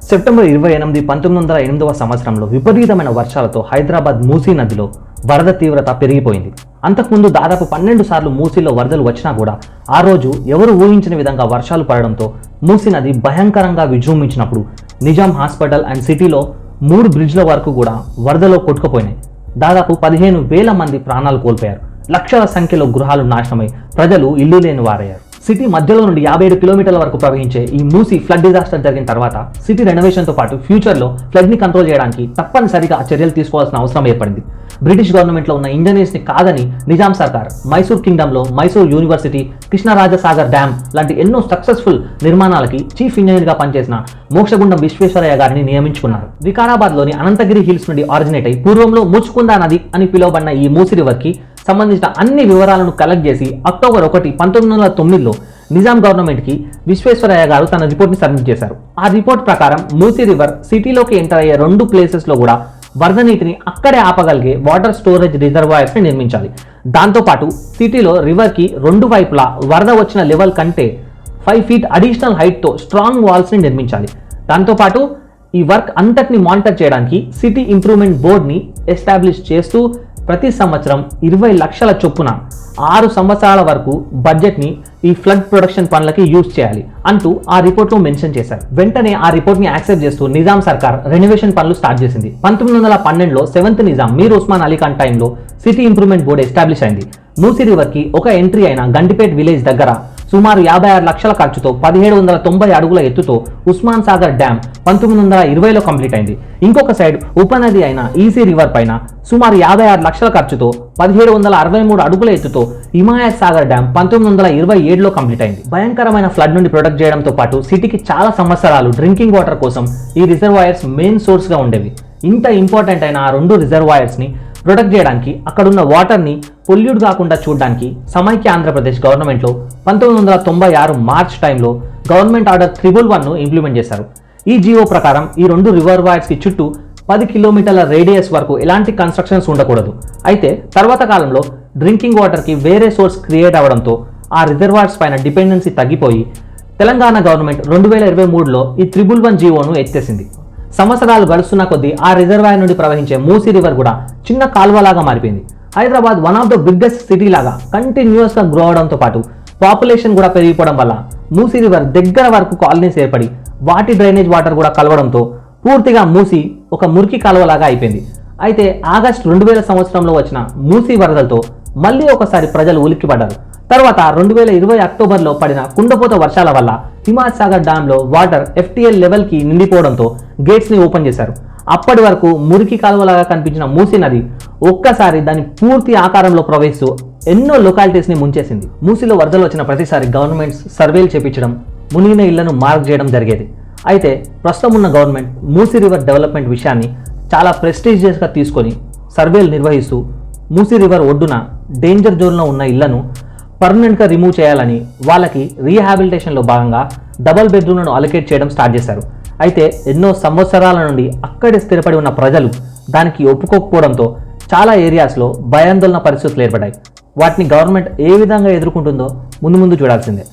September 28, 1908వ సంవత్సరంలో విపరీతమైన వర్షాలతో హైదరాబాద్ మూసీ నదిలో వరద తీవ్రత పెరిగిపోయింది. అంతకుముందు దాదాపు 12 సార్లు మూసీలో వరదలు వచ్చినా కూడా ఆ రోజు ఎవరు ఊహించిన విధంగా వర్షాలు పడడంతో మూసీ నది భయంకరంగా విజృంభించినప్పుడు నిజాం హాస్పిటల్ అండ్ సిటీలో 3 బ్రిడ్జ్ల వరకు కూడా వరదలో కొట్టుకుపోయినాయి. దాదాపు 15,000 మంది ప్రాణాలు కోల్పోయారు. లక్షల సంఖ్యలో గృహాలు నాశనమై ప్రజలు ఇల్లు లేని వారయ్యారు. సిటీ మధ్యలో నుండి 57 కిలోమీటర్ల వరకు ప్రవహించే ఈ మూసీ ఫ్లడ్ డిజాస్టర్ జరిగిన తర్వాత సిటీ రెనోవేషన్తో పాటు ఫ్యూచర్లో ఫ్లడ్ని కంట్రోల్ చేయడానికి తప్పనిసరిగా చర్యలు తీసుకోవాల్సిన అవసరం ఏర్పడింది. బ్రిటిష్ గవర్నమెంట్లో ఉన్న ఇంజనీర్స్ని కాదని నిజాం సర్కార్ మైసూర్ కింగ్డమ్లో మైసూర్ యూనివర్సిటీ, కృష్ణరాజసాగర్ డ్యామ్ లాంటి ఎన్నో సక్సెస్ఫుల్ నిర్మాణాలకి చీఫ్ ఇంజనీర్గా పనిచేసిన మోక్షగుండం విశ్వేశ్వరయ్య గారిని నియమించుకున్నారు. వికారాబాద్లోని అనంతగిరి హిల్స్ నుండి ఆరిజినేట్ అయి పూర్వంలో ముచ్చుకుందా నది అని పిలువబడిన ఈ మూసీ రివర్కి సంబంధించిన అన్ని వివరాలను కలెక్ట్ చేసి అక్టోబర్ 1, 1909లో నిజాం గవర్నమెంట్కి విశ్వేశ్వరయ్య గారు తన రిపోర్ట్ని సబ్మిట్ చేశారు. ఆ రిపోర్ట్ ప్రకారం మూసీ రివర్ సిటీలోకి ఎంటర్ అయ్యే 2 ప్లేసెస్లో కూడా వరద నీటిని అక్కడే ఆపగలిగే వాటర్ స్టోరేజ్ రిజర్వాయర్స్ని నిర్మించాలి. దాంతోపాటు సిటీలో రివర్కి 2 వైపులా వరద వచ్చిన లెవెల్ కంటే 5 feet అడిషనల్ హైట్తో స్ట్రాంగ్ వాల్స్ని నిర్మించాలి. దాంతోపాటు ఈ వర్క్ అంతటిని మానిటర్ చేయడానికి సిటీ ఇంప్రూవ్మెంట్ బోర్డ్ని ఎస్టాబ్లిష్ చేస్తూ ప్రతి సంవత్సరం 20 లక్షల చొప్పున 6 సంవత్సరాల వరకు బడ్జెట్ని ఈ ఫ్లడ్ ప్రొడక్షన్ పనులకి యూజ్ చేయాలి అంటూ ఆ రిపోర్ట్లో మెన్షన్ చేశారు. వెంటనే ఆ రిపోర్ట్ని యాక్సెప్ట్ చేస్తూ నిజాం సర్కార్ రెనోవేషన్ పనులు స్టార్ట్ చేసింది. 1912లో 7th నిజాం మీర్ ఉస్మాన్ అలీ ఖాన్ టైంలో సిటీ ఇంప్రూవ్మెంట్ బోర్డ్ ఎస్టాబ్లిష్ అయింది. మూసీ రివర్కి ఒక ఎంట్రీ అయిన గండిపేట్ విలేజ్ దగ్గర సుమారు 56 లక్షల ఖర్చుతో 1790 అడుగుల ఎత్తుతో ఉస్మాన్ సాగర్ డ్యామ్ 1920లో కంప్లీట్ అయింది. ఇంకొక సైడ్ ఉపనది అయిన ఈసీ రివర్ పైన సుమారు 56 లక్షల ఖర్చుతో 1763 అడుగుల ఎత్తుతో హిమాయత్ సాగర్ డ్యామ్ 1927లో కంప్లీట్ అయింది. భయంకరమైన ఫ్లడ్ నుండి ప్రొటెక్ట్ చేయడంతో పాటు సిటీకి చాలా సంవత్సరాలు డ్రింకింగ్ వాటర్ కోసం ఈ రిజర్వాయర్స్ మెయిన్ సోర్స్గా ఉండేవి. ఇంత ఇంపార్టెంట్ అయిన ఆ 2 రిజర్వాయర్స్ని ప్రొటెక్ట్ చేయడానికి, అక్కడున్న వాటర్ని పొల్యూట్ కాకుండా చూడడానికి సమైక్య ఆంధ్రప్రదేశ్ గవర్నమెంట్లో 1996 మార్చ్ టైంలో గవర్నమెంట్ ఆర్డర్ 111ను ఇంప్లిమెంట్ చేశారు. ఈ జీవో ప్రకారం ఈ 2 రిజర్వాయర్స్కి చుట్టూ 10 కిలోమీటర్ల రేడియస్ వరకు ఎలాంటి కన్స్ట్రక్షన్స్ ఉండకూడదు. అయితే తర్వాత కాలంలో డ్రింకింగ్ వాటర్కి వేరే సోర్స్ క్రియేట్ అవ్వడంతో ఆ రిజర్వాయర్స్ పైన డిపెండెన్సీ తగ్గిపోయి తెలంగాణ గవర్నమెంట్ 2023లో ఈ 111 జీవోను ఎత్తేసింది. సంవత్సరాలు గడుస్తున్న కొద్దీ ఆ రిజర్వాయర్ నుండి ప్రవహించే మూసీ రివర్ కూడా చిన్న కాల్వలాగా మారిపోయింది. Hyderabad one of the biggest city లాగా కంటిన్యూస్గా గ్రో అవడంతో పాటు పాపులేషన్ కూడా పెరిగిపోవడం వల్ల మూసీ రివర్ దగ్గర వరకు కాలనీస్ ఏర్పడి వాటి డ్రైనేజ్ వాటర్ కూడా కలవడంతో పూర్తిగా మూసీ ఒక మురికి కాలువలాగా అయిపోయింది. అయితే ఆగస్టు 2000 సంవత్సరంలో వచ్చిన మూసీ వరదలతో మళ్ళీ ఒకసారి ప్రజలు ఉలిక్కిపడ్డారు. తర్వాత 2020 అక్టోబర్లో పడిన కుండపోత వర్షాల వల్ల హిమాయత్ సాగర్ డ్యాంలో వాటర్ FTL లెవెల్కి నిండిపోవడంతో గేట్స్ని ఓపెన్ చేశారు. అప్పటి వరకు మురికి కాలువలాగా కనిపించిన మూసీ నది ఒక్కసారి దాని పూర్తి ఆకారంలో ప్రవహిస్తూ ఎన్నో లొకాలిటీస్ని ముంచేసింది. మూసీలో వరదలు వచ్చిన ప్రతిసారి గవర్నమెంట్స్ సర్వేలు చేపించడం, మునిగిన ఇళ్లను మార్క్ చేయడం జరిగేది. అయితే ప్రస్తుతం ఉన్న గవర్నమెంట్ మూసీ రివర్ డెవలప్మెంట్ విషయాన్ని చాలా ప్రెస్టీజియస్గా తీసుకొని సర్వేలు నిర్వహిస్తూ మూసీ రివర్ ఒడ్డున డేంజర్ జోన్లో ఉన్న ఇళ్లను పర్మనెంట్గా రిమూవ్ చేయాలని వాళ్ళకి రీహాబిలిటేషన్లో భాగంగా డబల్ బెడ్రూమ్లను అలొకేట్ చేయడం స్టార్ట్ చేశారు. అయితే ఎన్నో సంవత్సరాల నుండి అక్కడే స్థిరపడి ఉన్న ప్రజలు దానికి ఒప్పుకోకపోవడంతో చాలా ఏరియాస్లో భయాందోళన పరిస్థితులు ఏర్పడ్డాయి. వాటిని గవర్నమెంట్ ఏ విధంగా ఎదుర్కొంటుందో ముందు చూడాల్సిందే.